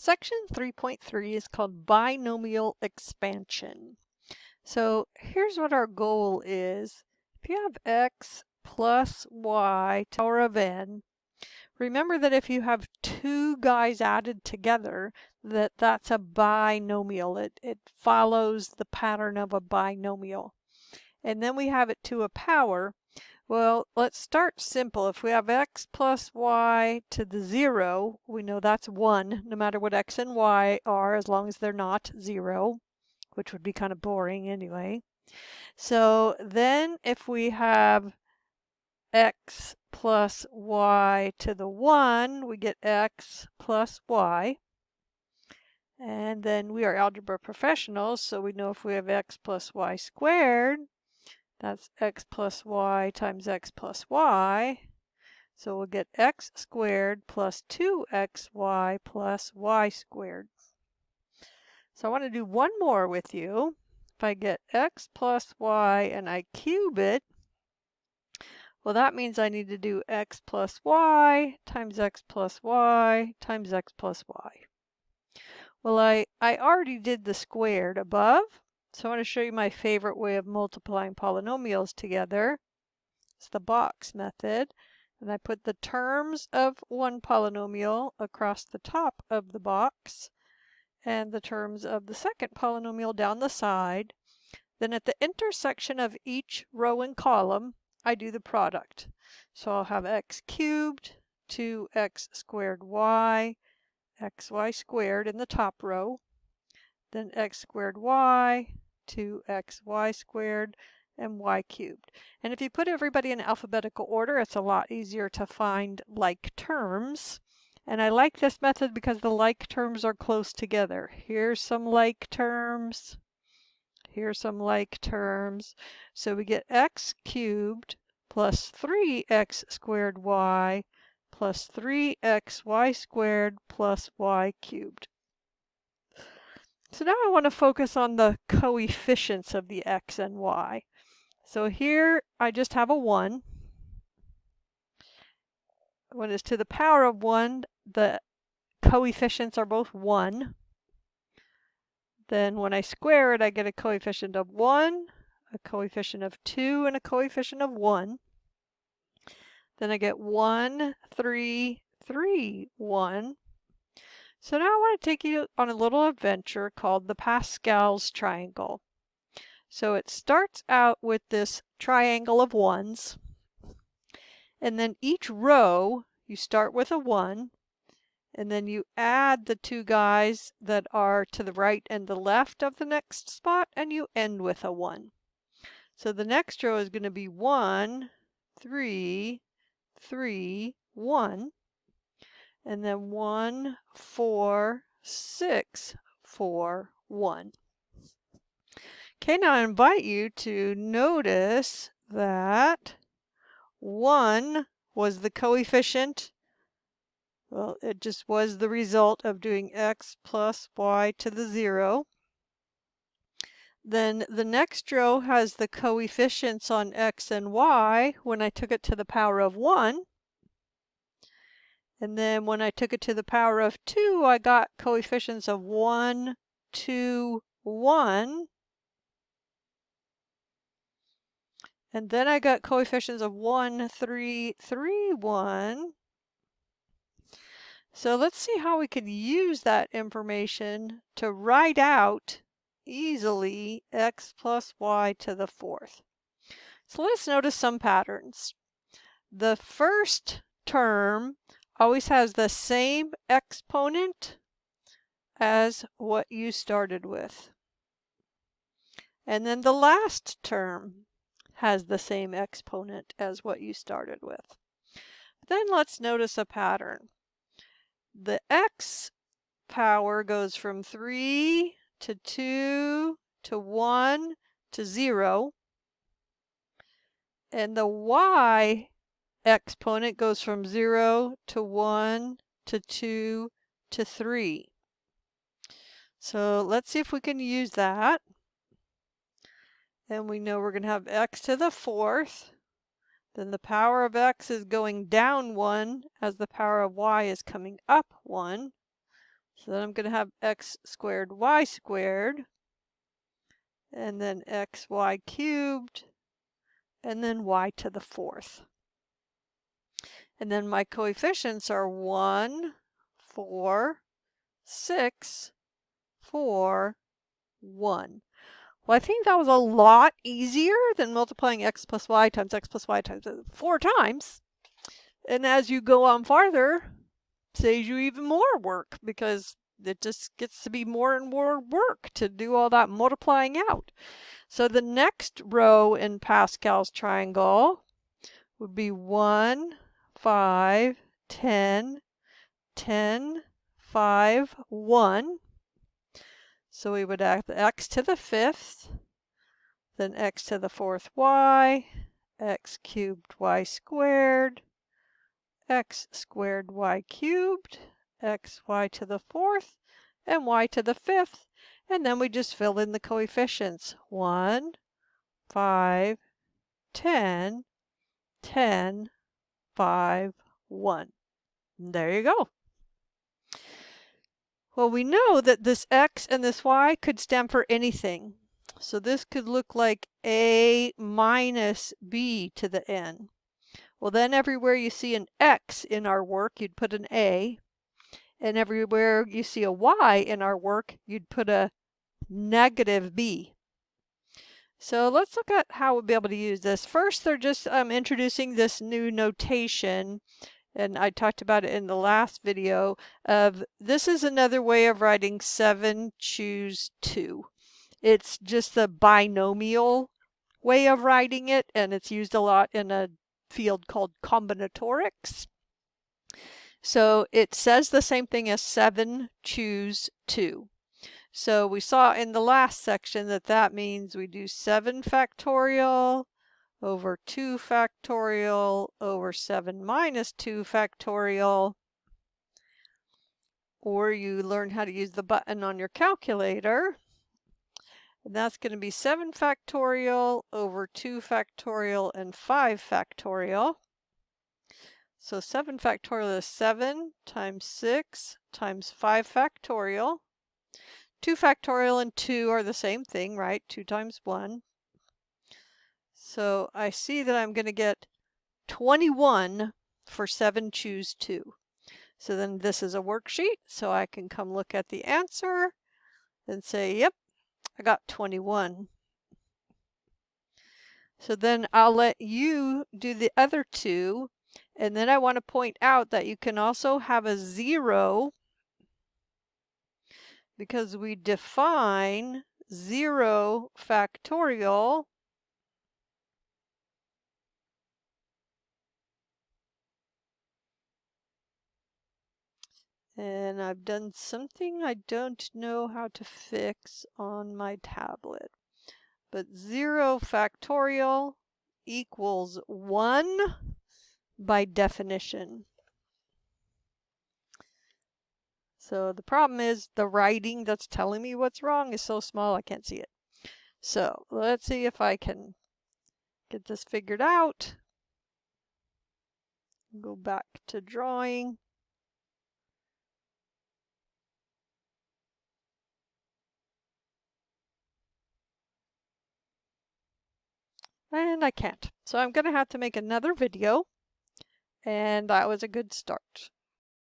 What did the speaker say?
Section 3.3 is called binomial expansion. So here's what our goal is. If you have x plus y to the power of n, remember that if you have two guys added together, that's a binomial. It follows the pattern of a binomial. And then we have it to a power. Well, let's start simple. If we have x plus y to the 0, we know that's 1, no matter what x and y are, as long as they're not 0, which would be kind of boring anyway. So then if we have x plus y to the 1, we get x plus y. And then we are algebra professionals, so we know if we have x plus y squared, that's x plus y times x plus y. So we'll get x squared plus 2xy plus y squared. So I want to do one more with you. If I get x plus y and I cube it, well, that means I need to do x plus y times x plus y times x plus y. Well, I already did the squared above, so I want to show you my favorite way of multiplying polynomials together. It's the box method. And I put the terms of one polynomial across the top of the box and the terms of the second polynomial down the side. Then at the intersection of each row and column, I do the product. So I'll have x cubed, 2x squared y, xy squared in the top row, then x squared y, 2xy squared, and y cubed. And if you put everybody in alphabetical order, it's a lot easier to find like terms. And I like this method because the like terms are close together. Here's some like terms. Here's some like terms. So we get x cubed plus 3x squared y plus 3xy squared plus y cubed. So now I want to focus on the coefficients of the x and y. So here I just have a 1. When it's to the power of 1, the coefficients are both 1. Then when I square it, I get a coefficient of 1, a coefficient of 2, and a coefficient of 1. Then I get 1, 3, 3, 1. So now I want to take you on a little adventure called the Pascal's triangle. So it starts out with this triangle of 1s. And then each row, you start with a 1, and then you add the two guys that are to the right and the left of the next spot, and you end with a 1. So the next row is going to be 1, 3, 3, 1, and then 1, 4, 6, 4, 1. Okay, now I invite you to notice that 1 was the coefficient. Well, it just was the result of doing x plus y to the 0. Then the next row has the coefficients on x and y when I took it to the power of 1. And then when I took it to the power of 2, I got coefficients of 1, 2, 1. And then I got coefficients of 1, 3, 3, 1. So let's see how we can use that information to write out easily x plus y to the 4th. So let's notice some patterns. The first term always has the same exponent as what you started with. And then the last term has the same exponent as what you started with. Then let's notice a pattern. The x power goes from 3 to 2 to 1 to 0. And the y exponent goes from 0 to 1 to 2 to 3. So let's see if we can use that. And we know we're going to have x to the 4th. Then the power of x is going down 1 as the power of y is coming up 1. So then I'm going to have x squared y squared, and then xy cubed, and then y to the 4th. And then my coefficients are 1, 4, 6, 4, 1. Well, I think that was a lot easier than multiplying x plus y times 4 times. And as you go on farther, saves you even more work because it just gets to be more and more work to do all that multiplying out. So the next row in Pascal's triangle would be 1, 5, 10, 10, 5, 1. So we would add x to the 5th, then x to the 4th y, x cubed y squared, x squared y cubed, xy to the 4th, and y to the 5th. And then we just fill in the coefficients. 1, 5, 10, 10, 5, 1. And there you go. Well, we know that this x and this y could stand for anything. So this could look like a minus b to the n. Well, then everywhere you see an x in our work, you'd put an a. And everywhere you see a y in our work, you'd put a negative b. So let's look at how we'll be able to use this. First, they're just introducing this new notation. And I talked about it in the last video of this is another way of writing 7 choose 2. It's just the binomial way of writing it, and it's used a lot in a field called combinatorics. So it says the same thing as 7 choose 2. So we saw in the last section that that means we do 7 factorial over 2 factorial over 7 minus 2 factorial. Or you learn how to use the button on your calculator. And that's going to be 7 factorial over 2 factorial and 5 factorial. So 7 factorial is 7 times 6 times 5 factorial. 2 factorial and 2 are the same thing, right? 2 times 1. So I see that I'm going to get 21 for 7 choose 2. So then this is a worksheet, so I can come look at the answer and say, yep, I got 21. So then I'll let you do the other two. And then I want to point out that you can also have a 0 because we define 0 factorial and I've done something I don't know how to fix on my tablet. But 0 factorial equals 1 by definition. So the problem is the writing that's telling me what's wrong is so small I can't see it. So let's see if I can get this figured out. Go back to drawing. And I can't. So I'm going to have to make another video. And that was a good start.